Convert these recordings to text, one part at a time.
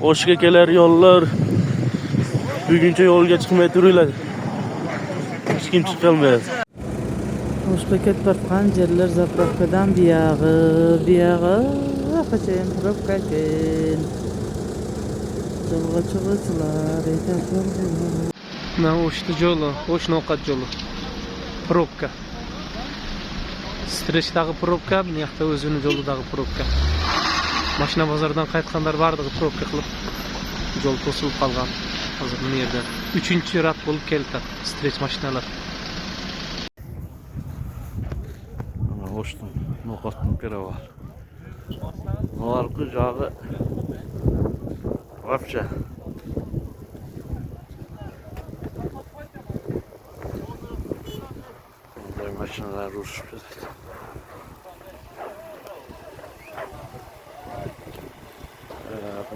O kekeler yollar. Bugünçe yolga chiqmay turinglar. Hech kim chiqolmaydi. Hoşpaket batkan yerler zapravkadan biyağı kaçayım provka ken. Jolga çıgıçlar etaklar. Na oştu jolu, oş noqat jolu. Provka. Streçdagi provka, bu yoqda o'zini yo'lidagi provka. Mashina bozordan qaytganlar bardig'i provka qilib yo'l to'silib qolgan. Hozir bu yerda 3-rat bo'lib keldi streç mashinalar. Ana hoştum. Noqatın kere var. Arka jağı Rapça. Bunday maşinalar uğraşıp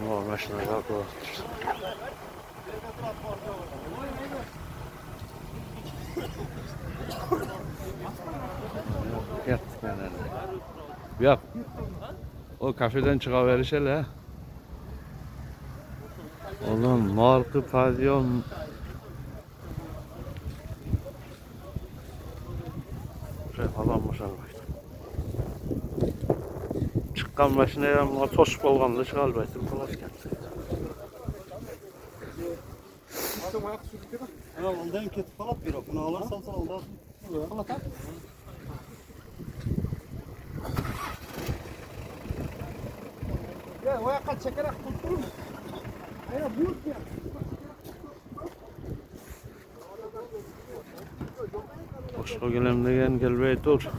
bu maşinalar bu. Yaptık yani. Yap. O kafeden çıkıveriş hele. Oğlum markı pavyon. Şey falanmış albaydı. Çıkan maşineye ama toşup olganlı çıkalbaydı. Kulaş geldi. Ondan ketip kalıp bir okunu alırsan sen ondan. Anlatan. Ya o yakal çekerek tutturun. Aynen büyük ya. Boşqa gelemdegen gelbey dur.